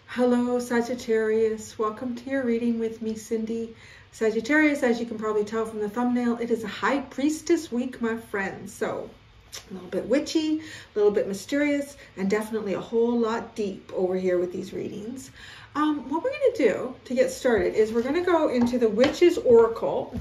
Hello, Sagittarius. Welcome to your reading with me, Cindy. Sagittarius, as you can probably tell from the thumbnail, it is a High Priestess week, my friends. So a little bit witchy, a little bit mysterious, and definitely a whole lot deep over here with these readings. What we're going to do to get started is we're going to go into the Witch's Oracle.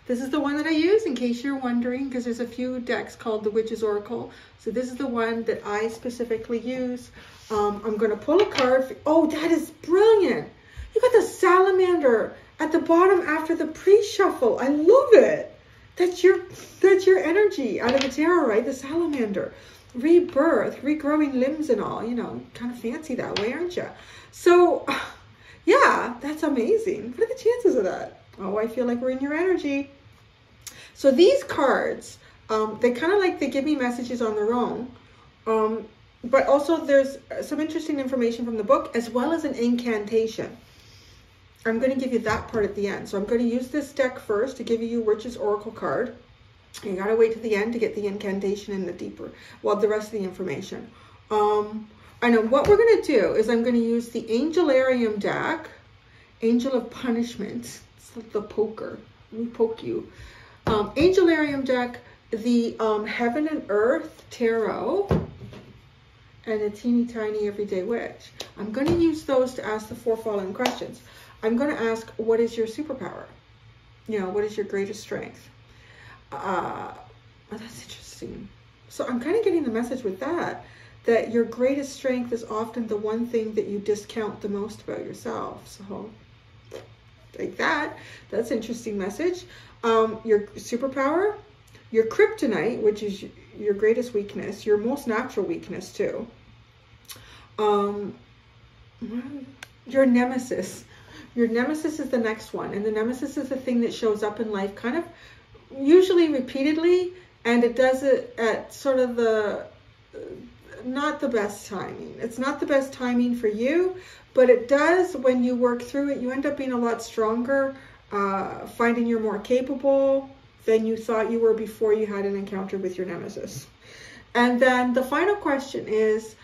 This is the one that I use in case you're wondering, because there's a few decks called the Witch's Oracle. So this is the one that I specifically use. I'm going to pull a card. Oh, that is brilliant. You got the salamander at the bottom after the pre-shuffle. I love it. That's your energy out of the tarot, right? The salamander. Rebirth, regrowing limbs and all. You know, kind of fancy that way, aren't you? So, yeah, that's amazing. What are the chances of that? Oh, I feel like we're in your energy. So these cards, they kind of like, they give me messages on their own. But also there's some interesting information from the book as well as an incantation. I'm going to give you that part at the end. So I'm going to use this deck first to give you your Witch's Oracle card. You got to wait to the end to get the incantation and the deeper, well, the rest of the information. I know what we're going to do is I'm going to use the Angelarium deck, Angel of Punishment. It's like the poker. Let me poke you. Angelarium deck, the Heaven and Earth Tarot, and a teeny tiny everyday witch. I'm going to use those to ask the 4 following questions. I'm going to ask, what is your superpower? You know, what is your greatest strength? Oh, that's interesting. So I'm kind of getting the message with that your greatest strength is often the one thing that you discount the most about yourself. So take that. That's an interesting message. Your superpower, your kryptonite, which is your greatest weakness, your most natural weakness too. Your nemesis. Your nemesis is the next one. And the nemesis is the thing that shows up in life kind of usually repeatedly. And it does it at sort of the, not the best timing. It's not the best timing for you, but it does when you work through it. You end up being a lot stronger, finding you're more capable than you thought you were before you had an encounter with your nemesis. And then the final question is,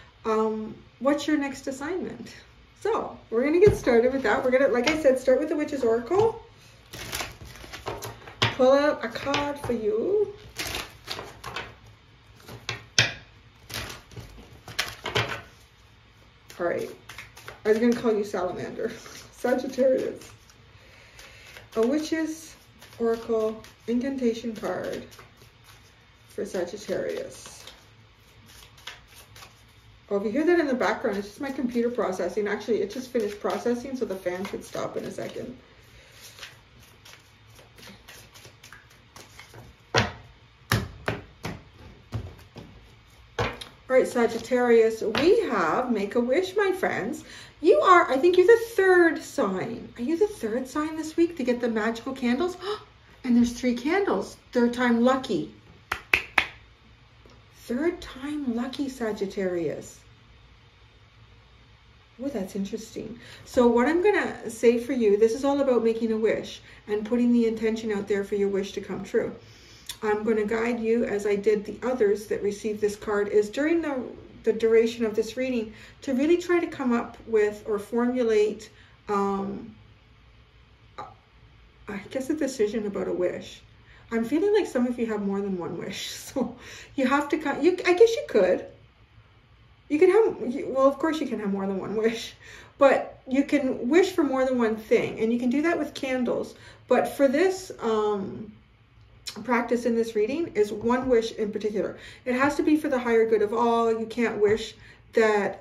what's your next assignment? So we're going to get started with that. We're going to, like I said, start with the Witch's Oracle. Pull out a card for you. All right. I was going to call you Salamander. Sagittarius. A Witch's Oracle incantation card for Sagittarius. Oh, if you hear that in the background, it's just my computer processing. Actually, it just finished processing, so the fan should stop in a second. All right, Sagittarius, we have Make a Wish, my friends. You are, I think you're the 3rd sign. Are you the 3rd sign this week to get the magical candles? And there's 3 candles. 3rd time lucky. 3rd time lucky, Sagittarius. Oh, that's interesting. So what I'm going to say for you, this is all about making a wish and putting the intention out there for your wish to come true. I'm going to guide you, as I did the others that received this card, is during the duration of this reading to really try to come up with or formulate, I guess, a decision about a wish. I'm feeling like some of you have more than one wish. So you have to, I guess you could. You can have, well, of course you can have more than one wish, but you can wish for more than one thing. And you can do that with candles. But for this practice in this reading is one wish in particular. It has to be for the higher good of all. You can't wish that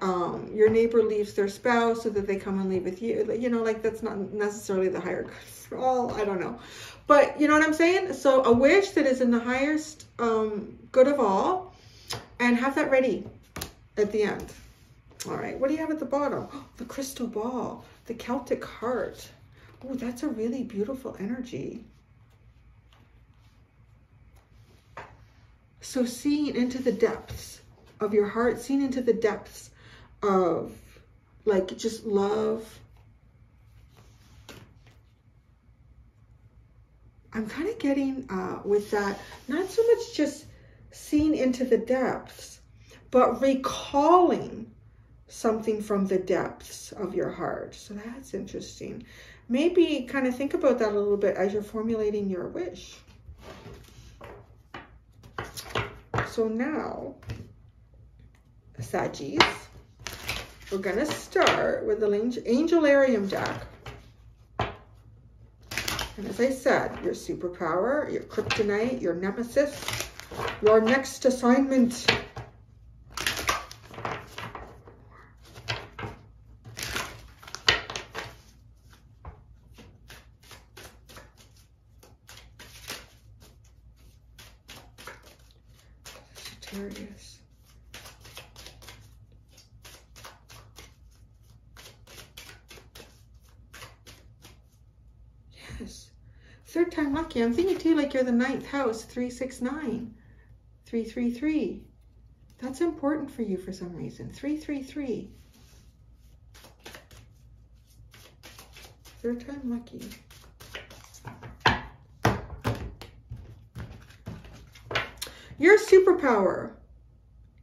your neighbor leaves their spouse so that they come and live with you. You know, like that's not necessarily the higher good for all. I don't know. But you know what I'm saying? So a wish that is in the highest good of all, and have that ready at the end. All right, what do you have at the bottom? Oh, the crystal ball, the Celtic heart. Oh, that's a really beautiful energy. So seeing into the depths of your heart, seeing into the depths of like just love. I'm kind of getting with that, not so much just seeing into the depths, but recalling something from the depths of your heart. So that's interesting. Maybe kind of think about that a little bit as you're formulating your wish. So now, Saggies, we're going to start with the Angelarium deck. And as I said, your superpower, your kryptonite, your nemesis, your next assignment. Sagittarius. Yes. Third time lucky. I'm thinking too, like you're the 9th house, 369, 333. That's important for you for some reason. 333. Third time lucky. Your superpower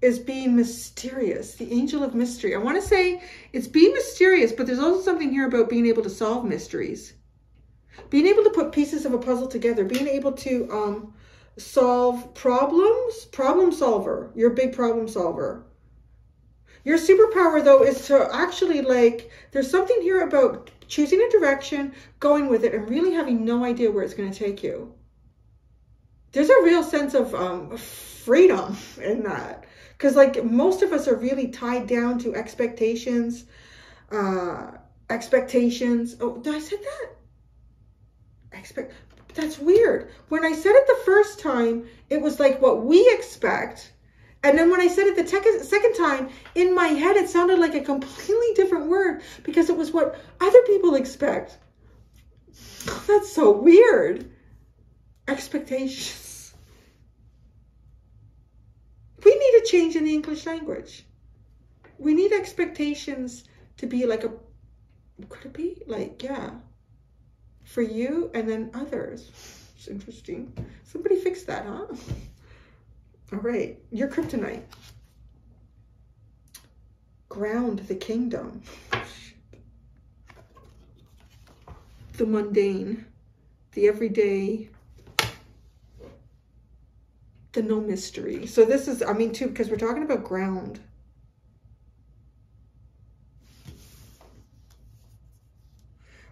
is being mysterious, the angel of mystery. I want to say it's being mysterious, but there's also something here about being able to solve mysteries. Being able to put pieces of a puzzle together, being able to solve problems, problem solver. You're a big problem solver. Your superpower, though, is to actually, like, there's something here about choosing a direction, going with it, and really having no idea where it's going to take you. There's a real sense of freedom in that. Because, like, most of us are really tied down to expectations. Expectations. Oh, did I say that? That's weird. When I said it the first time, it was like what we expect. And then when I said it the second time, in my head, it sounded like a completely different word because it was what other people expect. That's so weird. Expectations. We need a change in the English language. We need expectations to be like could it be? Like, yeah. For you and then others. It's interesting. Somebody fix that, huh? All right. Your kryptonite. Ground the kingdom. The mundane. The everyday. The no mystery. So this is, I mean, too, because we're talking about ground.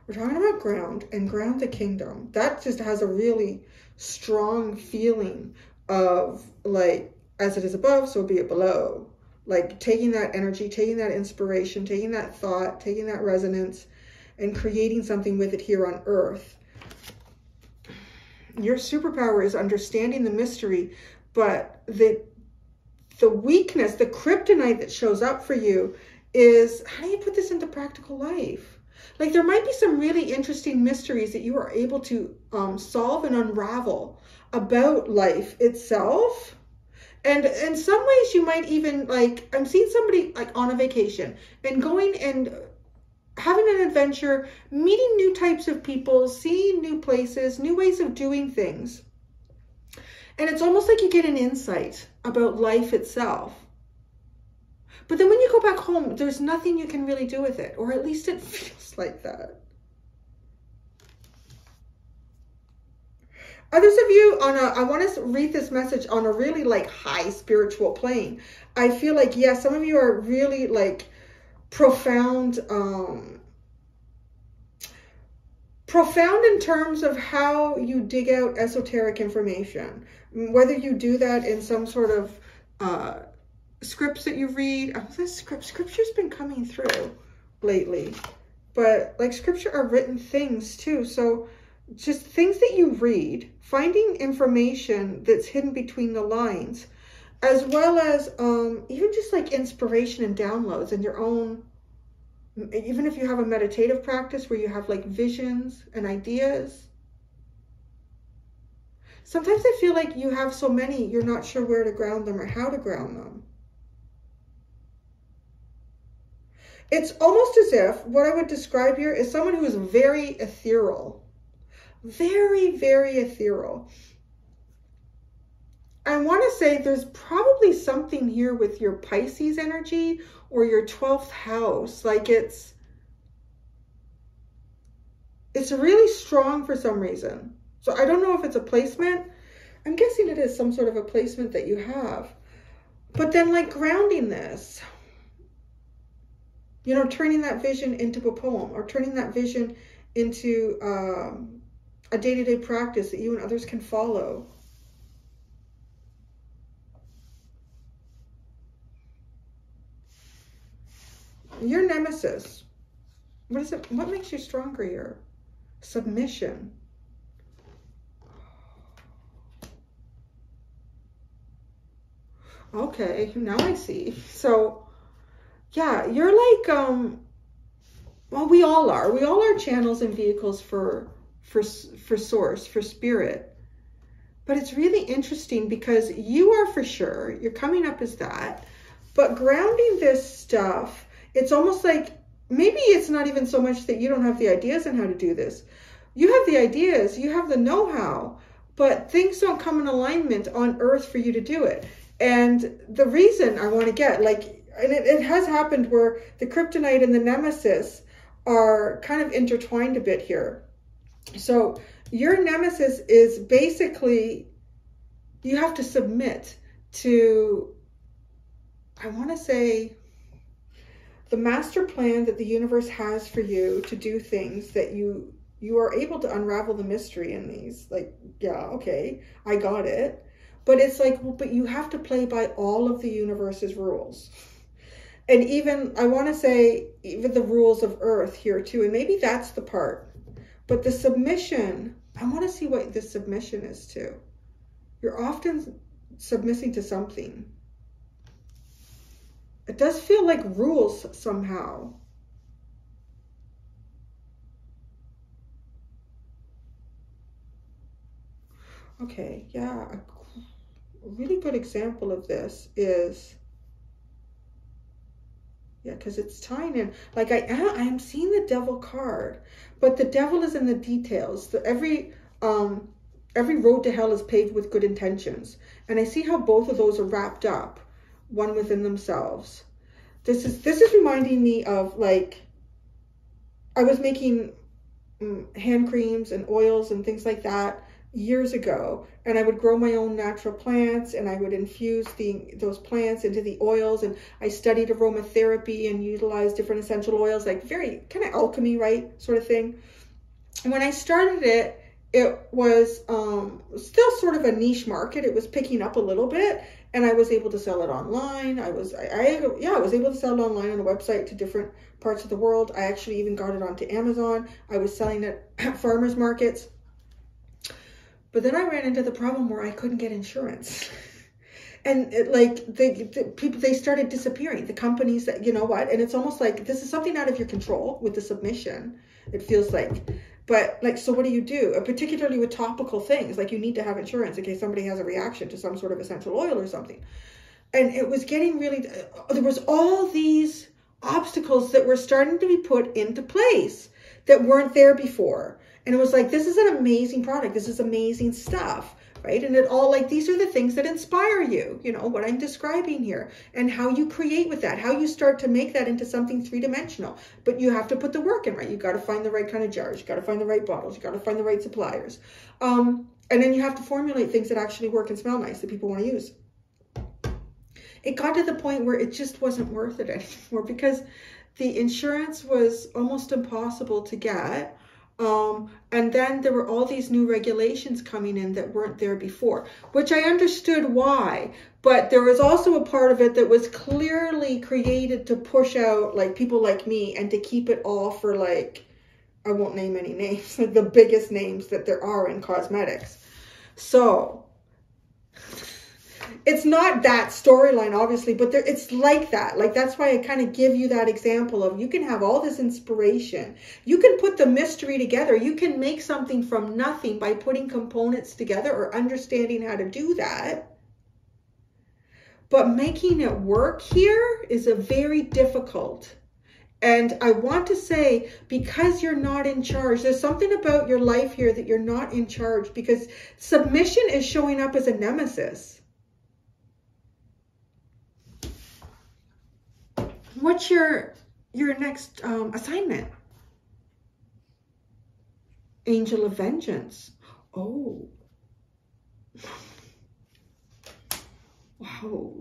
We're talking about ground and ground the kingdom. That just has a really strong feeling of, like, as it is above, so be it below. Like taking that energy, taking that inspiration, taking that thought, taking that resonance, and creating something with it here on earth. Your superpower is understanding the mystery, but the weakness, the kryptonite that shows up for you is, how do you put this into practical life? Like, there might be some really interesting mysteries that you are able to solve and unravel about life itself. And in some ways you might even, like, I'm seeing somebody like on a vacation and going and having an adventure, meeting new types of people, seeing new places, new ways of doing things. And it's almost like you get an insight about life itself. But then when you go back home, there's nothing you can really do with it, or at least it feels like that. Others of you I want to read this message on a really like high spiritual plane. I feel like, yeah, some of you are really like profound in terms of how you dig out esoteric information. Whether you do that in some sort of scripts that you read. Scripture's been coming through lately, but like scripture are written things too. So just things that you read, finding information that's hidden between the lines, as well as even just like inspiration and downloads in your own, even if you have a meditative practice where you have like visions and ideas. Sometimes I feel like you have so many, you're not sure where to ground them or how to ground them. It's almost as if what I would describe here is someone who is very ethereal, Very, very ethereal. I want to say there's probably something here with your Pisces energy or your 12th house. Like it's really strong for some reason. So I don't know if it's a placement. I'm guessing it is some sort of a placement that you have. But then like grounding this, you know, turning that vision into a poem or turning that vision into a day-to-day practice that you and others can follow. Your nemesis, what is it? What makes you stronger here? Submission. Okay, now I see. So, yeah, you're like, well, we all are. We all are channels and vehicles for source, for spirit. But it's really interesting because you are for sure, you're coming up as that, but grounding this stuff, it's almost like maybe it's not even so much that you don't have the ideas on how to do this. You have the ideas, you have the know-how, but things don't come in alignment on earth for you to do it. And the reason I want to get, like, and it has happened where the kryptonite and the nemesis are kind of intertwined a bit here. So your nemesis is basically, you have to submit to, I want to say, the master plan that the universe has for you to do things that you are able to unravel the mystery in these. Like, yeah, okay, I got it. But it's like, well, but you have to play by all of the universe's rules. And even, I want to say, even the rules of earth here too. And maybe that's the part. But the submission, I want to see what this submission is to. You're often submitting to something. It does feel like rules somehow. Okay, yeah. A really good example of this is, yeah, because it's tying in. Like I am seeing the devil card, but the devil is in the details. Every road to hell is paved with good intentions. And I see how both of those are wrapped up, one within themselves. This is reminding me of, like, I was making hand creams and oils and things like that years ago, and I would grow my own natural plants, and I would infuse those plants into the oils, and I studied aromatherapy and utilized different essential oils, like very kind of alchemy, right, sort of thing. And when I started it, it was still sort of a niche market. It was picking up a little bit, and I was able to sell it online. I was able to sell it online on a website to different parts of the world. I actually even got it onto Amazon. I was selling it at farmers markets. But then I ran into the problem where I couldn't get insurance. And the people, they started disappearing. The companies that, you know what? And it's almost like this is something out of your control with the submission. It feels like. But like, so what do you do? Particularly with topical things, like you need to have insurance in case somebody has a reaction to some sort of essential oil or something. And it was getting really, there was all these obstacles that were starting to be put into place that weren't there before. And it was like, this is an amazing product. This is amazing stuff, right? And it all, like, these are the things that inspire you, you know, what I'm describing here, and how you create with that, how you start to make that into something three-dimensional. But you have to put the work in, right? You got to find the right kind of jars. You got to find the right bottles. You got to find the right suppliers. And then you have to formulate things that actually work and smell nice that people want to use. It got to the point where it just wasn't worth it anymore because the insurance was almost impossible to get. And then there were all these new regulations coming in that weren't there before, which I understood why, but there was also a part of it that was clearly created to push out like people like me and to keep it all for, like, I won't name any names, like the biggest names that there are in cosmetics. So it's not that storyline, obviously, but it's like that. Like, that's why I kind of give you that example of you can have all this inspiration. You can put the mystery together. You can make something from nothing by putting components together or understanding how to do that. But making it work here is a very difficult. And I want to say, because you're not in charge, there's something about your life here that you're not in charge, because submission is showing up as a nemesis. What's your next assignment? Angel of Vengeance. Oh. Wow.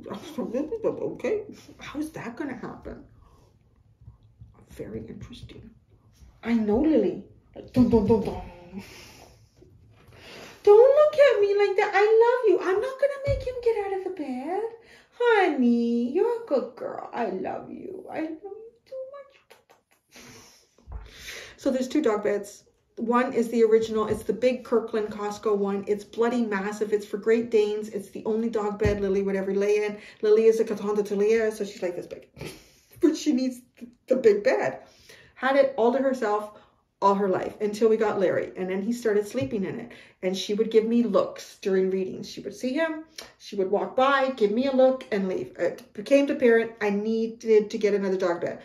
Okay. How's that going to happen? Very interesting. I know, Lily. Like, dun, dun, dun, dun. Don't look at me like that. I love you. I'm not going to make him get out of the bed. Honey, you're a good girl. I love you. I love you too much. So there's 2 dog beds. One is the original. It's the big Kirkland Costco one. It's bloody massive. It's for Great Danes. It's the only dog bed Lily would ever lay in. Lily is a Caton de Talia, so she's like this big. But she needs the big bed. Had it all to herself all her life until we got Larry. And then he started sleeping in it. And she would give me looks during readings. She would see him. She would walk by, give me a look, and leave. It became apparent I needed to get another dog bed.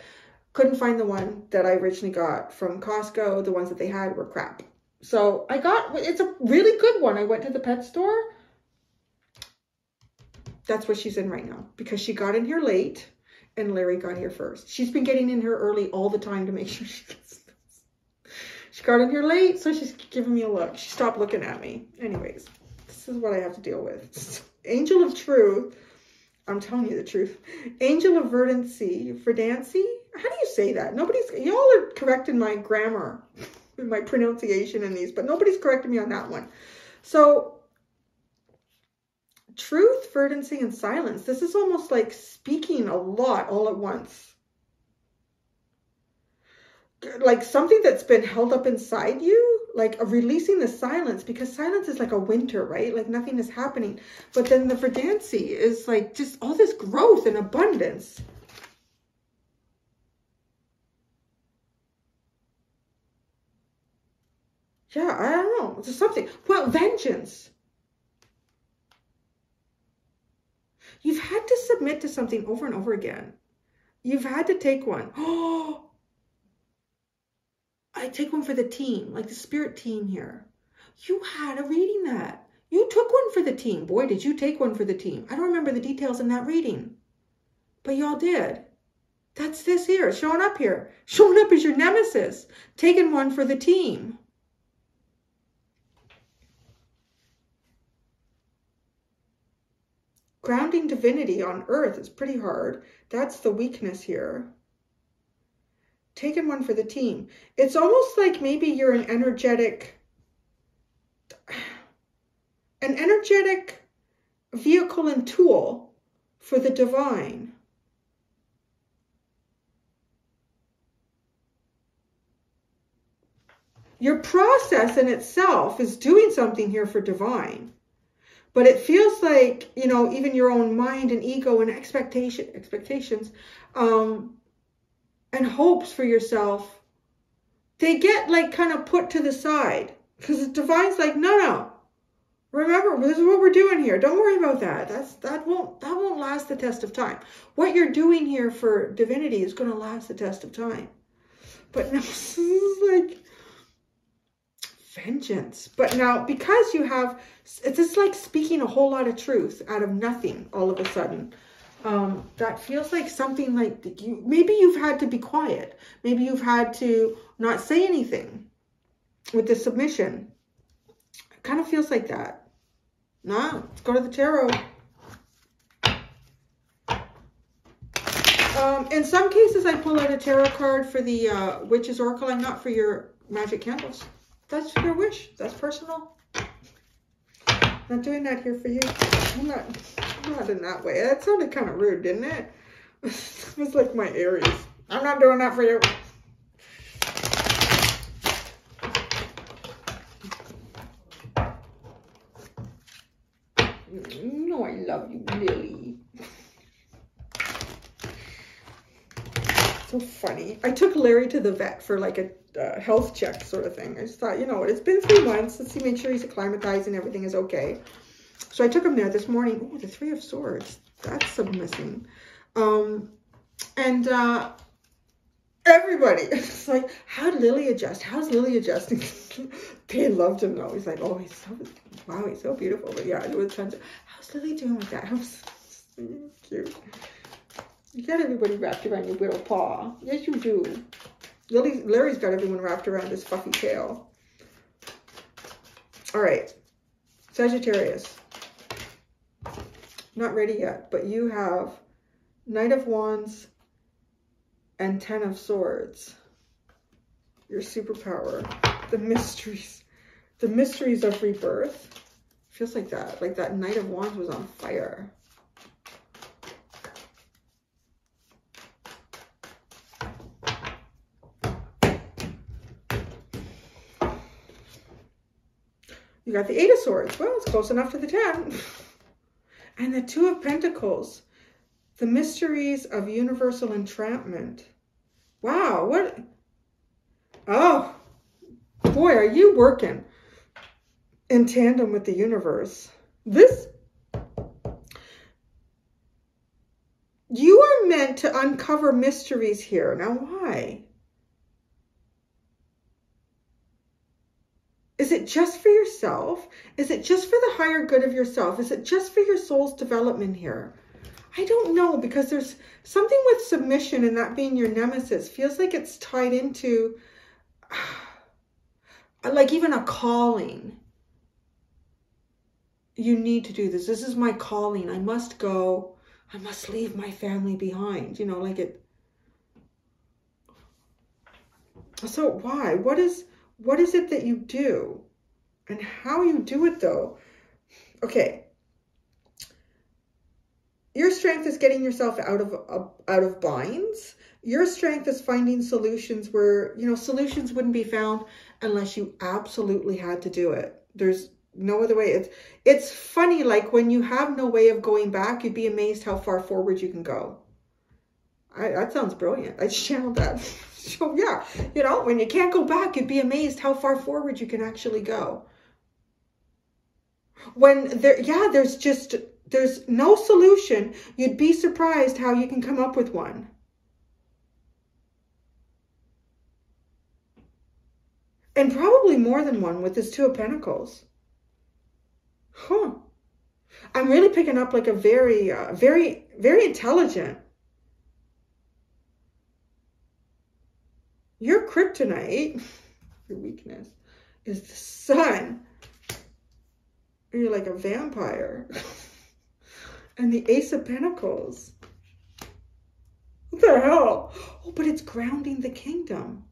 Couldn't find the one that I originally got from Costco. The ones that they had were crap. So I got, it's a really good one. I went to the pet store. That's what she's in right now. Because she got in here late. And Larry got here first. She's been getting in here early all the time to make sure she gets this. She got in here late, so she's giving me a look. She stopped looking at me. Anyways, this is what I have to deal with. Angel of Truth. I'm telling you the truth. Angel of Verdancy. Verdancy? How do you say that? Y'all are correcting my grammar, my pronunciation in these, but nobody's correcting me on that one. So, truth, verdancy, and silence. This is almost like speaking a lot all at once. Like something that's been held up inside you, like releasing the silence, because silence is like a winter, right? Like nothing is happening. But then the verdancy is like just all this growth and abundance. Yeah, I don't know. It's something. Well, vengeance. You've had to submit to something over and over again. You've had to take one. Oh, I take one for the team, like the spirit team here. You had a reading that. You took one for the team. Boy, did you take one for the team. I don't remember the details in that reading. But y'all did. That's this here, showing up here. Showing up as your nemesis. Taking one for the team. Grounding divinity on earth is pretty hard. That's the weakness here. Taking one for the team. It's almost like maybe you're an energetic vehicle and tool for the divine. Your process in itself is doing something here for divine. But it feels like, you know, even your own mind and ego and expectations and hopes for yourself, they get like kind of put to the side. Because the divine's like, no. Remember, this is what we're doing here. Don't worry about that. That won't last the test of time. What you're doing here for divinity is going to last the test of time. But now this is like vengeance. But now, because you have, it's just like speaking a whole lot of truth out of nothing all of a sudden. That feels like something like maybe you've had to be quiet. Maybe you've had to not say anything with the submission. It kind of feels like that. No, let's go to the tarot. In some cases, I pull out a tarot card for the Witch's Oracle. I'm not for your magic candles. That's your wish. That's personal. Not doing that here for you. I'm not in that way. That sounded kind of rude, didn't it? It was like my Aries. I'm not doing that for you. No, I love you, Lily. So funny. I took Larry to the vet for like a health check sort of thing. I just thought, you know what, it's been 3 months. Let's see, make sure he's acclimatized and everything is okay. So I took him there this morning. Oh, the 3 of Swords. That's submissing. And Everybody. It's like, how'd Lily adjust? How's Lily adjusting? They loved him though. He's like, oh, he's so, wow, he's so beautiful. But yeah, there was tons of, how's Lily doing with that? How's cute. You got everybody wrapped around your little paw. Yes, you do. Larry's got everyone wrapped around his fluffy tail. All right, Sagittarius. Not ready yet, but you have Knight of Wands and 10 of Swords. Your superpower. The mysteries of rebirth. Feels like that Knight of Wands was on fire. You got the 8 of Swords. Well, it's close enough to the 10. And the 2 of Pentacles. The mysteries of universal entrapment. Wow, what? Oh, boy, are you working in tandem with the universe. You are meant to uncover mysteries here. Now, why? Is it just for yourself? Is it just for the higher good of yourself? Is it just for your soul's development here? I don't know, because there's something with submission and that being your nemesis. Feels like it's tied into like even a calling. You need to do this. This is my calling. I must go. I must leave my family behind. You know, like it. So why? What is it that you do? And how you do it though? Okay. Your strength is getting yourself out of binds. Your strength is finding solutions where, you know, solutions wouldn't be found unless you absolutely had to do it. There's no other way. It's funny, like when you have no way of going back, you'd be amazed how far forward you can go. That sounds brilliant. I just channeled that. So yeah, you know, when you can't go back, you'd be amazed how far forward you can actually go. When there's no solution, you'd be surprised how you can come up with one. And probably more than one with this 2 of Pentacles. Huh. I'm really picking up like a very, very intelligent. Your kryptonite, your weakness, is the sun. You're like a vampire. And the Ace of Pentacles. What the hell? Oh, but it's grounding the kingdom.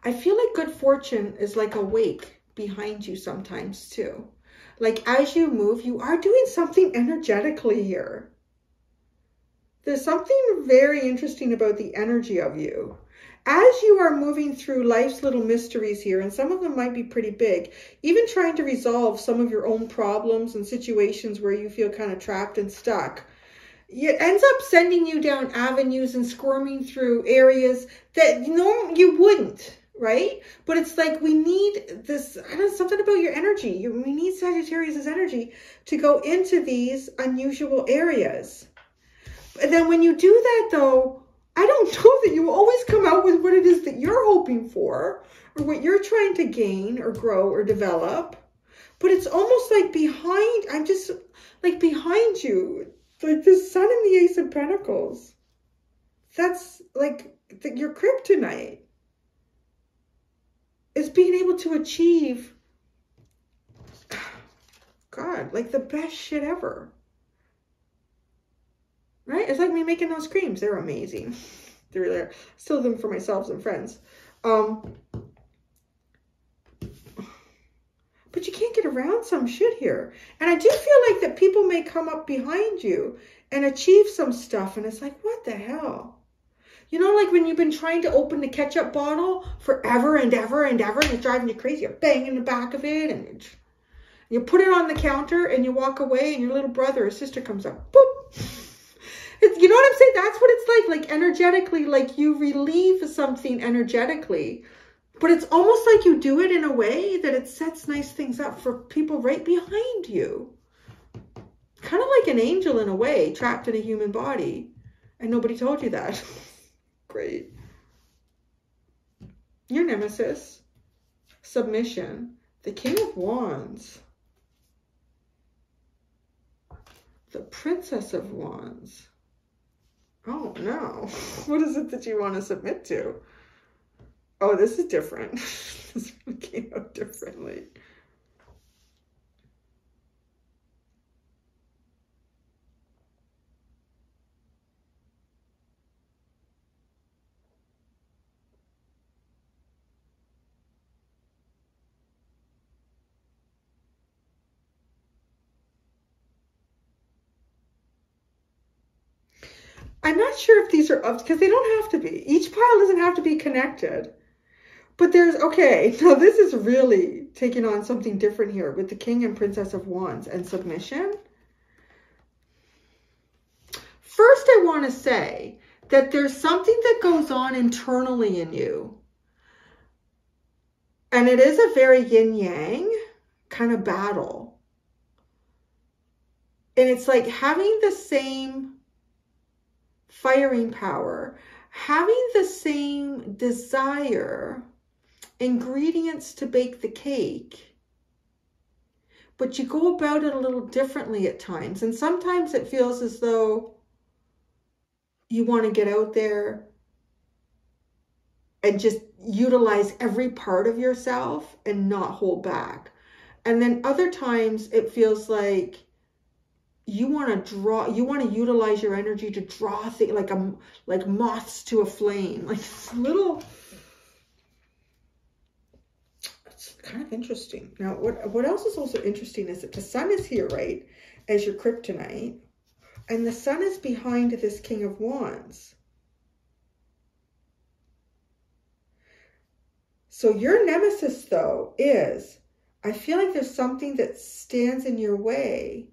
I feel like good fortune is like a wake behind you sometimes too. Like as you move, you are doing something energetically here. There's something very interesting about the energy of you. As you are moving through life's little mysteries here, and some of them might be pretty big, even trying to resolve some of your own problems and situations where you feel kind of trapped and stuck, it ends up sending you down avenues and squirming through areas that you wouldn't, right? But it's like we need this, I don't know, something about your energy. We need Sagittarius' energy to go into these unusual areas. And then when you do that though, I don't know that you always come out with what it is that you're hoping for or what you're trying to gain or grow or develop. But it's almost like behind, I'm just like behind you, like the Sun and the Ace of Pentacles. That's like your kryptonite is being able to achieve, God, like the best shit ever. Right? It's like me making those creams. They're amazing. They're there. Still them for myself and friends. But you can't get around some shit here. And I do feel like that people may come up behind you and achieve some stuff. And it's like, what the hell? You know, like when you've been trying to open the ketchup bottle forever and ever and ever, and it's driving you crazy. You're banging the back of it and you put it on the counter and you walk away and your little brother or sister comes up. Boop. You know what I'm saying? That's what it's like energetically, like you relieve something energetically, but it's almost like you do it in a way that it sets nice things up for people right behind you. kind of like an angel in a way, trapped in a human body. And nobody told you that. Great. Your nemesis. Submission. The King of Wands. The Princess of Wands. Oh no. What is it that you want to submit to? Oh, this is different. This one came out differently. I'm not sure if these are up, because they don't have to be. Each pile doesn't have to be connected. But there's, okay, now this is really taking on something different here with the King and Princess of Wands and submission. First, I want to say that there's something that goes on internally in you. And it is a very yin-yang kind of battle. And it's like having the same firing power, having the same desire, ingredients to bake the cake, but you go about it a little differently at times. And sometimes it feels as though you want to get out there and just utilize every part of yourself and not hold back. And then other times it feels like you want to utilize your energy to draw things like moths to a flame. Like it's a little, it's kind of interesting. Now, what else is also interesting is that the sun is here, right, as your kryptonite, and the sun is behind this King of Wands. So your nemesis, though, is, I feel like there's something that stands in your way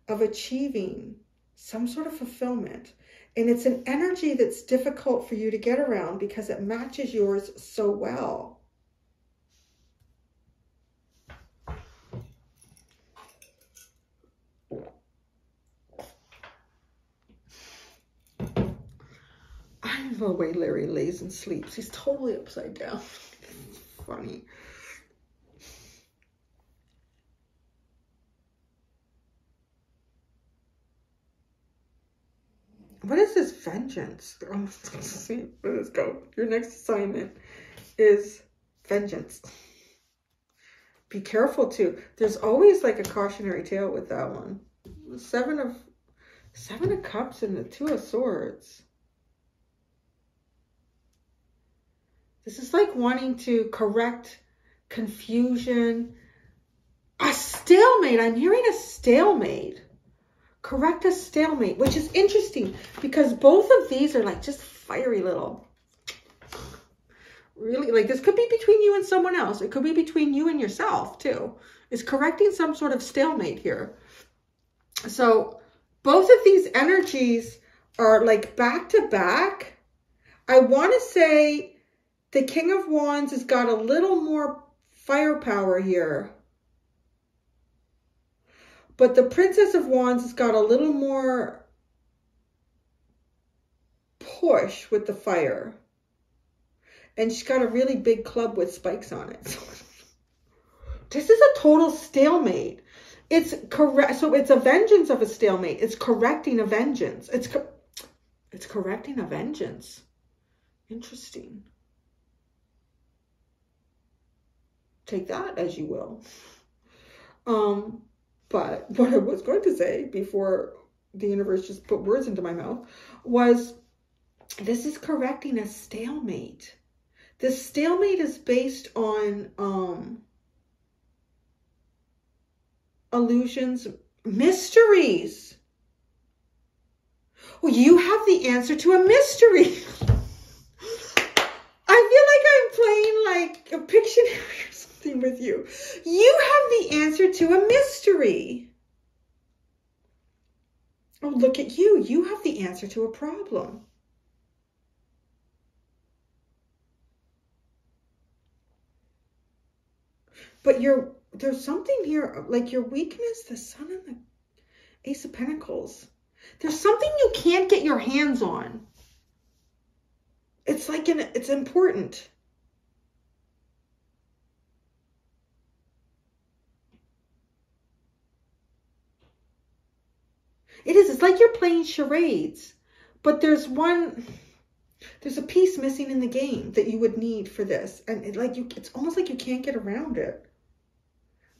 of achieving some sort of fulfillment. And it's an energy that's difficult for you to get around because it matches yours so well. I don't know the way Larry lays and sleeps. He's totally upside down. Funny. What is this vengeance? Let's see, let's go. Your next assignment is vengeance. Be careful too. There's always like a cautionary tale with that one. Seven of Cups and the Two of Swords. This is like wanting to correct confusion. A stalemate. I'm hearing a stalemate. Correct a stalemate, which is interesting because both of these are like just fiery little, really, like this could be between you and someone else. It could be between you and yourself too. It's correcting some sort of stalemate here. So both of these energies are like back to back. I want to say the King of Wands has got a little more firepower here. But the Princess of Wands has got a little more push with the fire. And she's got a really big club with spikes on it. So this is a total stalemate. It's correct. So it's a vengeance of a stalemate. It's correcting a vengeance. It's correcting a vengeance. Interesting. Take that as you will. But what I was going to say before the universe just put words into my mouth was this is correcting a stalemate. This stalemate is based on illusions, mysteries. Well, you have the answer to a mystery. I feel like I'm playing like a Pictionary or something with you. You have the answer to a mystery. Oh, look at you. You have the answer to a problem. But there's something here, like your weakness, the sun Ace of Pentacles. There's something you can't get your hands on. It's like it's important. It is. It's like you're playing charades, but there's a piece missing in the game that you would need for this. And it's almost like you can't get around it.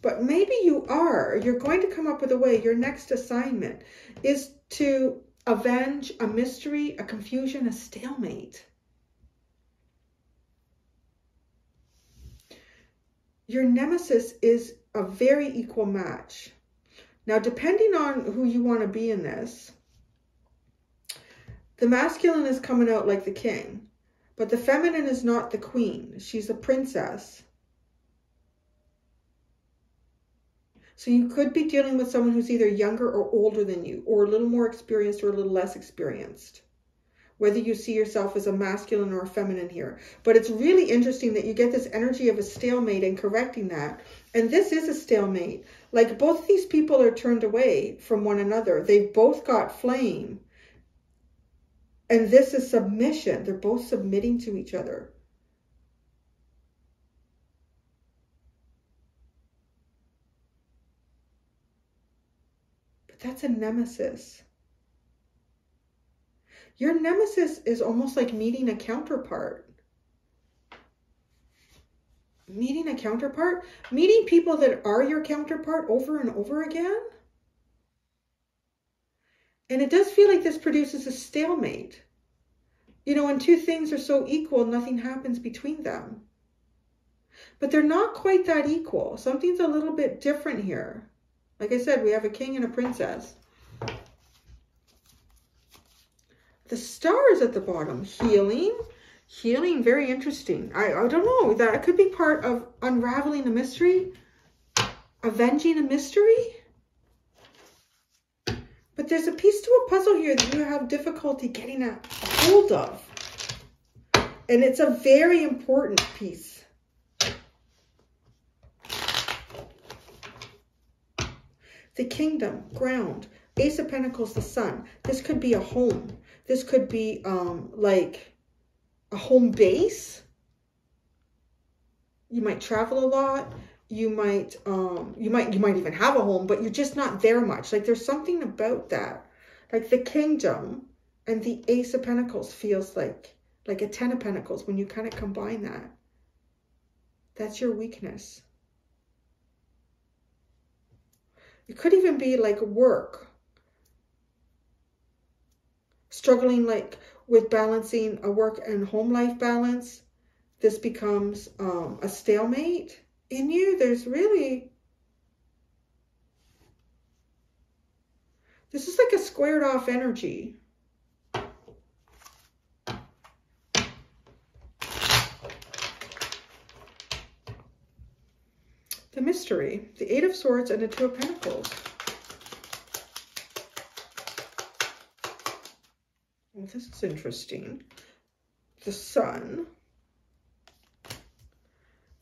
But maybe you are. You're going to come up with a way. Your next assignment is to avenge a mystery, a confusion, a stalemate. Your nemesis is a very equal match. Now, depending on who you want to be in this, the masculine is coming out like the king, but the feminine is not the queen. She's a princess. So you could be dealing with someone who's either younger or older than you, or a little more experienced or a little less experienced. Whether you see yourself as a masculine or a feminine here. But it's really interesting that you get this energy of a stalemate and correcting that. And this is a stalemate. Like both of these people are turned away from one another. They've both got flame. And this is submission. They're both submitting to each other. But that's a nemesis. Your nemesis is almost like meeting a counterpart. Meeting a counterpart? Meeting people that are your counterpart over and over again? And it does feel like this produces a stalemate. You know, when two things are so equal, nothing happens between them. But they're not quite that equal. Something's a little bit different here. Like I said, we have a king and a princess. The stars at the bottom, healing, very interesting. I don't know, that could be part of unraveling a mystery, avenging a mystery. But there's a piece to a puzzle here that you have difficulty getting a hold of. And it's a very important piece. The kingdom, ground, Ace of Pentacles, the sun. This could be a home. This could be like a home base. You might travel a lot. You might even have a home, but you're just not there much. Like there's something about that. Like the kingdom and the Ace of Pentacles feels like a 10 of Pentacles when you kind of combine that. That's your weakness. It could even be like work. Struggling like with balancing a work and home life balance. This becomes a stalemate in you. There's really, this is like a squared off energy. The mystery, the Eight of Swords and the Two of Pentacles. Well, this is interesting. The Sun.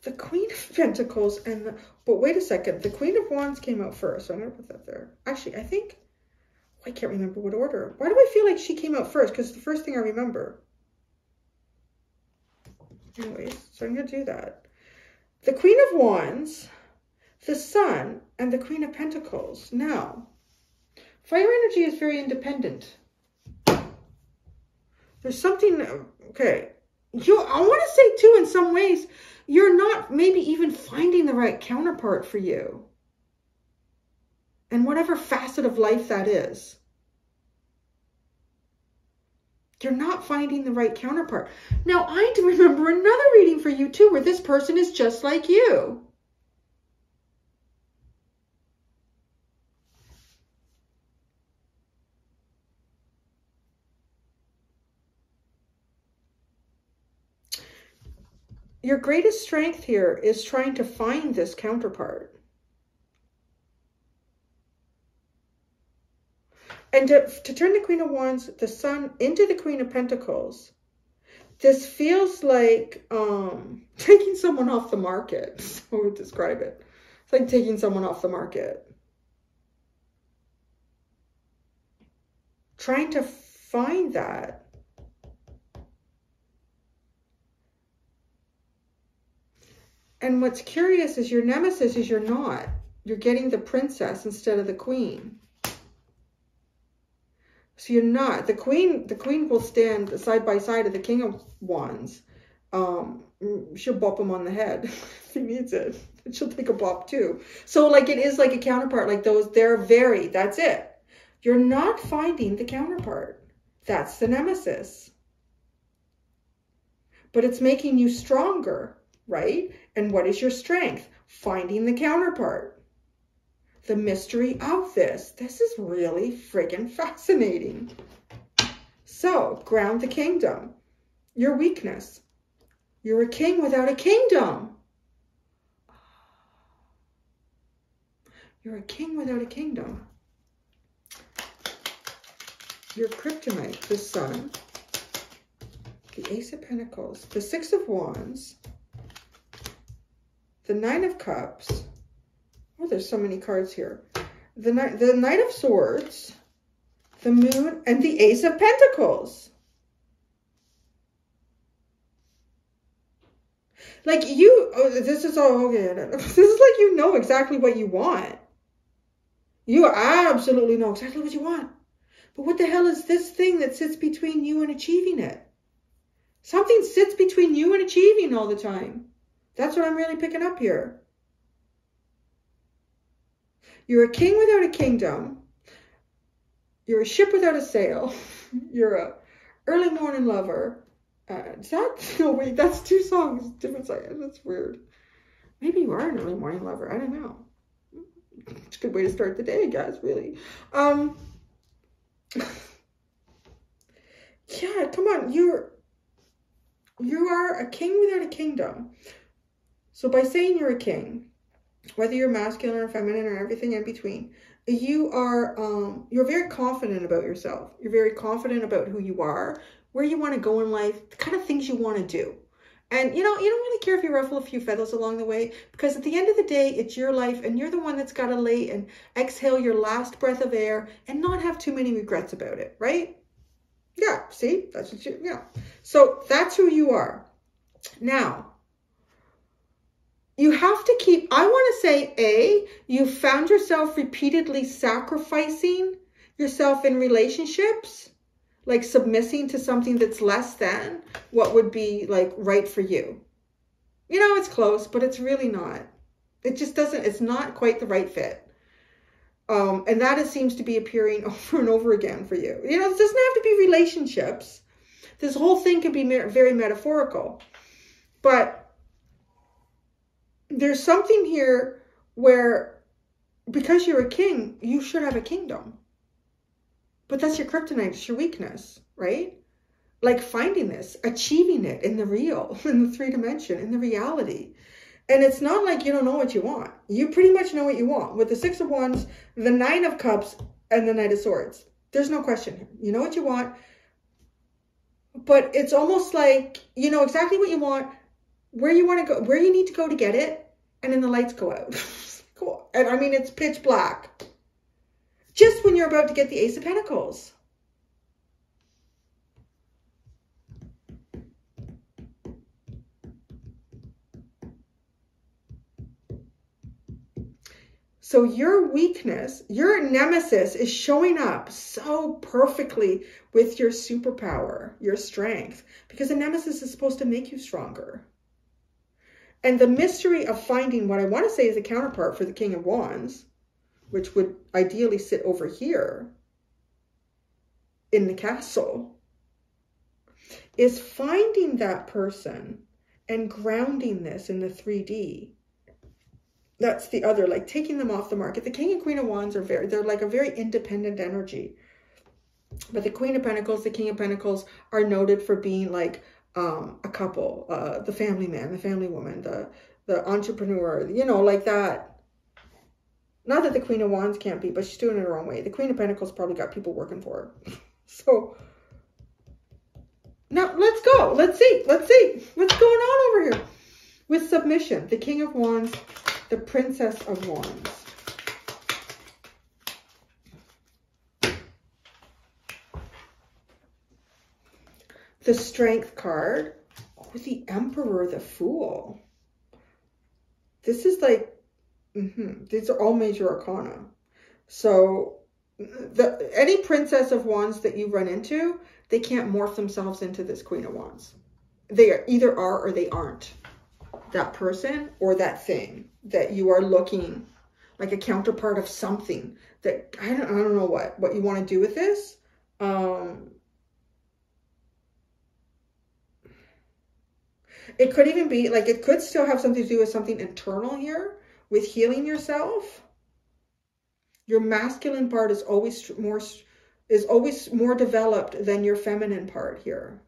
The Queen of Pentacles and the... But wait a second. The Queen of Wands came out first. So I'm going to put that there. Actually, I think... I can't remember what order. Why do I feel like she came out first? Because it's the first thing I remember. Anyways, so I'm going to do that. The Queen of Wands, the Sun, and the Queen of Pentacles. Now, fire energy is very independent. There's something, okay, I want to say too, in some ways, you're not maybe even finding the right counterpart for you. And whatever facet of life that is. You're not finding the right counterpart. Now, I do remember another reading for you too, where this person is just like you. Your greatest strength here is trying to find this counterpart. And to turn the Queen of Wands, the Sun, into the Queen of Pentacles, this feels like taking someone off the market. So I would describe it. It's like taking someone off the market. trying to find that. And what's curious is your nemesis is you're not. You're getting the princess instead of the queen. So you're not. The queen will stand side by side of the King of Wands. She'll bop him on the head if he needs it. And she'll take a bop too. So like it is like a counterpart. Like those, that's it. You're not finding the counterpart. That's the nemesis. But it's making you stronger, right? And what is your strength? Finding the counterpart. The mystery of this. This is really friggin' fascinating. So, ground the kingdom. Your weakness. You're a king without a kingdom. You're a king without a kingdom. Your kryptonite, the sun, the Ace of Pentacles, the Six of Wands, the Nine of Cups. Oh, there's so many cards here. The Knight of Swords, the Moon, and the Ace of Pentacles. Like this is all, okay. This is like you know exactly what you want. You absolutely know exactly what you want. But what the hell is this thing that sits between you and achieving it? Something sits between you and achieving all the time. That's what I'm really picking up here. You're a king without a kingdom. You're a ship without a sail. You're a early morning lover. Is that? No, wait, that's two songs. Different songs. That's weird. Maybe you are an early morning lover. I don't know. It's a good way to start the day, I guess, really. Yeah, come on. You are a king without a kingdom. So by saying you're a king, whether you're masculine or feminine or everything in between, you are you're very confident about yourself. You're very confident about who you are, where you want to go in life, the kind of things you want to do. And, you know, you don't really care if you ruffle a few feathers along the way, because at the end of the day, it's your life and you're the one that's got to lay and exhale your last breath of air and not have too many regrets about it, right? Yeah, see? That's what you, yeah. So that's who you are. Now, you have to keep, I want to say, you found yourself repeatedly sacrificing yourself in relationships, like submitting to something that's less than what would be like right for you. You know, it's close, but it's really not. It just doesn't, it's not quite the right fit. And that it seems to be appearing over and over again for you. You know, it doesn't have to be relationships. This whole thing can be very metaphorical. But there's something here where, because you're a king, you should have a kingdom. But that's your kryptonite, it's your weakness, right? Like finding this, achieving it in the real, in the 3D, in the reality. And it's not like you don't know what you want. You pretty much know what you want. With the Six of Wands, the Nine of Cups, and the Knight of Swords. There's no question here. You know what you want. But it's almost like you know exactly what you want, where you want to go, where you need to go to get it, and then the lights go out. Cool. And I mean, it's pitch black. Just when you're about to get the Ace of Pentacles. So your weakness, your nemesis is showing up so perfectly with your superpower, your strength, because the nemesis is supposed to make you stronger. And the mystery of finding what I want to say is a counterpart for the King of Wands, which would ideally sit over here in the castle, is finding that person and grounding this in the 3D. That's the other, like taking them off the market. The King and Queen of Wands are they're like a very independent energy. But the Queen of Pentacles, the King of Pentacles are noted for being like a couple, the family man, the family woman, the entrepreneur, you know, like that. Not that the Queen of Wands can't be, but she's doing it her own way. The Queen of Pentacles probably got people working for her. So now let's go. Let's see. Let's see what's going on over here. With submission, the King of Wands, the Princess of Wands. the Strength card with the Emperor, the Fool. This is like, these are all major arcana. So any Princess of Wands that you run into, they can't morph themselves into this Queen of Wands. They either are or they aren't that person or that thing that you are looking like a counterpart of something that I don't know what you want to do with this. It could even be like, it could still have something to do with something internal here with healing yourself. Your masculine part is always more developed than your feminine part here.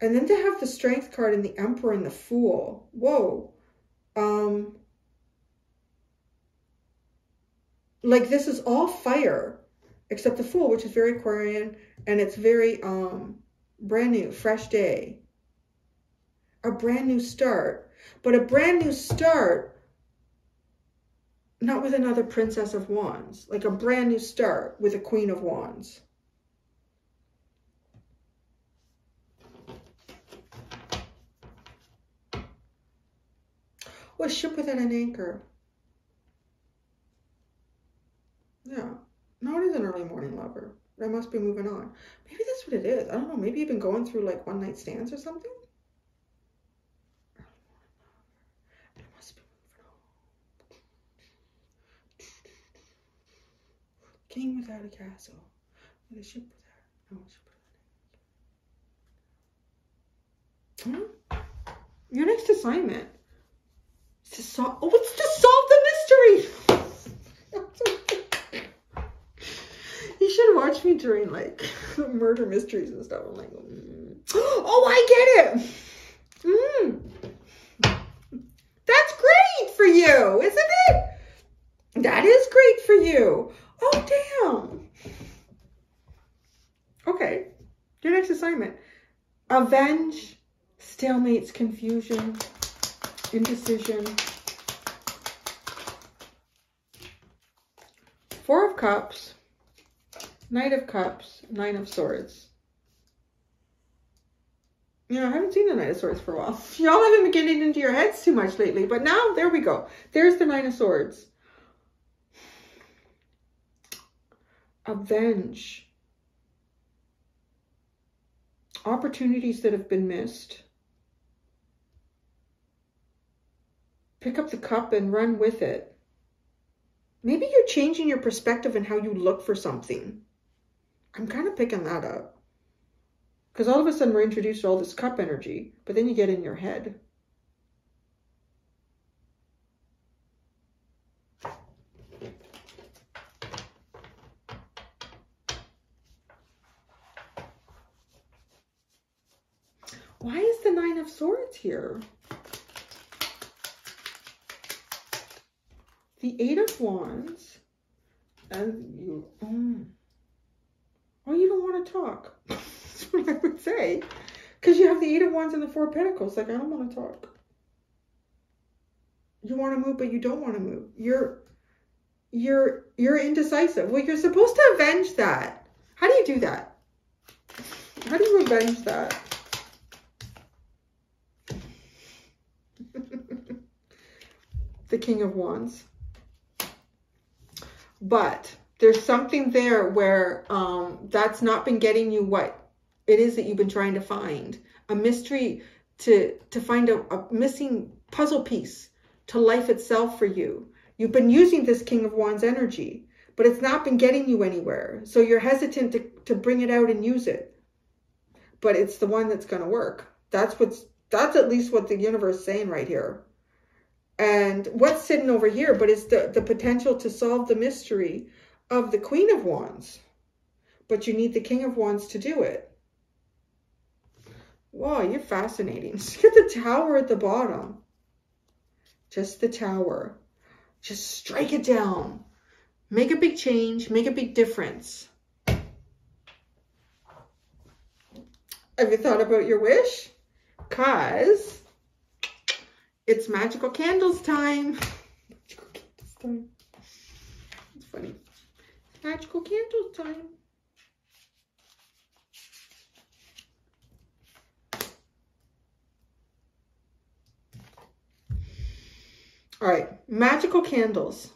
And then to have the Strength card and the Emperor and the Fool. Whoa. Like this is all fire, except the Fool, which is very Aquarian, and it's very brand new, fresh day. A brand new start. But a brand new start, not with another Princess of Wands. Like a brand new start with a Queen of Wands. Well, a ship without an anchor. Yeah. No, it is an early morning lover. I must be moving on. Maybe that's what it is. I don't know. Maybe you've been going through like one night stands or something. I must be moving on. King without a castle. With a ship without. No, a ship without. Your next assignment. To solve, it's to solve the mystery. You should watch me during like murder mysteries and stuff. I'm like, oh, I get it. That's great for you, isn't it? That is great for you. Oh, damn. Okay. Your next assignment. Avenge stalemates, confusion, indecision. Four of Cups, Knight of Cups, Nine of Swords. You know, I haven't seen the Knight of Swords for a while. Y'all haven't been getting into your heads too much lately, but now, there we go. There's the Nine of Swords. Avenge. Opportunities that have been missed. Pick up the cup and run with it. Maybe you're changing your perspective and how you look for something. I'm kind of picking that up. Because all of a sudden we're introduced to all this cup energy, but then you get in your head. Why is the Nine of Swords here? The Eight of Wands, and you, oh, you don't want to talk. That's what I would say. Because you have the Eight of Wands and the Four of Pentacles. Like, I don't want to talk. You want to move, but you don't want to move. You're indecisive. Well, you're supposed to avenge that. How do you do that? How do you avenge that? The King of Wands. But there's something there where that's not been getting you what it is that you've been trying to find. A mystery to find a missing puzzle piece to life itself for you. You've been using this King of Wands energy, but it's not been getting you anywhere. So you're hesitant to bring it out and use it. But it's the one that's going to work. That's at least what the universe is saying right here. And what's sitting over here, but it's the potential to solve the mystery of the Queen of Wands. But you need the King of Wands to do it. Wow, you're fascinating. Look at the Tower at the bottom. Just the Tower. Just strike it down. Make a big change. Make a big difference. Have you thought about your wish? Because it's magical candles time. Magical candles time. It's funny. Magical candles time. All right, magical candles.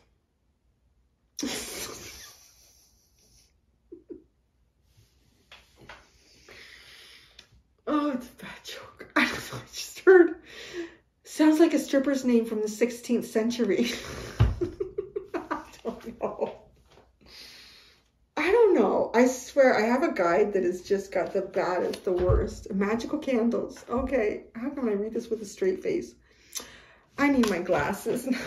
Oh, it's a bad joke. I don't know, I just heard. Sounds like a stripper's name from the 16th century. I don't know. I don't know. I swear, I have a guide that has just got the baddest, the worst. Magical candles. Okay, how can I read this with a straight face? I need my glasses now.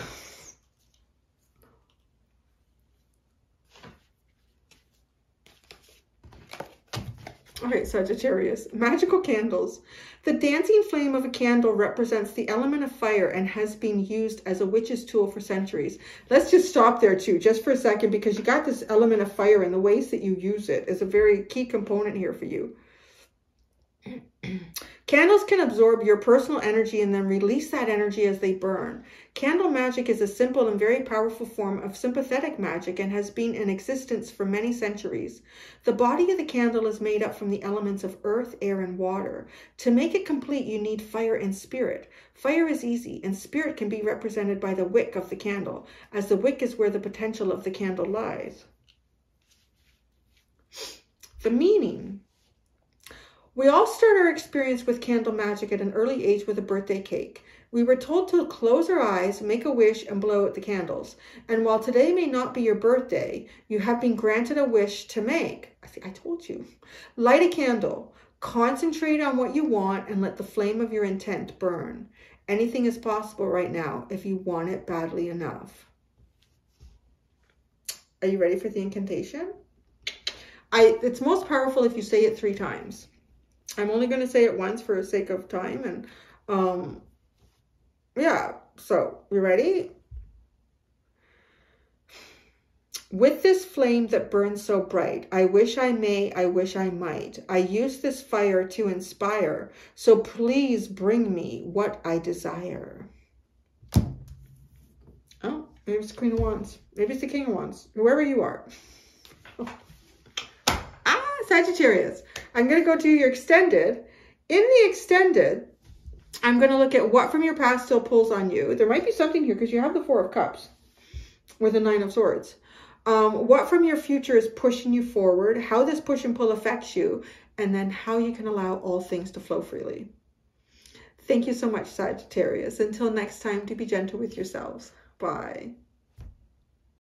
All right, Sagittarius, magical candles. The dancing flame of a candle represents the element of fire and has been used as a witch's tool for centuries. Let's just stop there too, just for a second, because you got this element of fire and the ways that you use it is a very key component here for you. Candles can absorb your personal energy and then release that energy as they burn. Candle magic is a simple and very powerful form of sympathetic magic and has been in existence for many centuries. The body of the candle is made up from the elements of earth, air, and water. To make it complete, you need fire and spirit. Fire is easy, and spirit can be represented by the wick of the candle, as the wick is where the potential of the candle lies. The meaning. We all start our experience with candle magic at an early age with a birthday cake. We were told to close our eyes, make a wish, and blow out the candles. And while today may not be your birthday, you have been granted a wish to make. I told you. Light a candle. Concentrate on what you want and let the flame of your intent burn. Anything is possible right now if you want it badly enough. Are you ready for the incantation? It's most powerful if you say it 3 times. I'm only going to say it once for the sake of time. And yeah, so you ready? With this flame that burns so bright, I wish I may, I wish I might. I use this fire to inspire. So please bring me what I desire. Oh, maybe it's the Queen of Wands. Maybe it's the King of Wands. Whoever you are. Sagittarius. I'm going to go to your extended. In the extended, I'm going to look at what from your past still pulls on you. There might be something here because you have the 4 of Cups with the 9 of Swords. What from your future is pushing you forward, how this push and pull affects you, and then how you can allow all things to flow freely. Thank you so much, Sagittarius. Until next time, to be gentle with yourselves. Bye.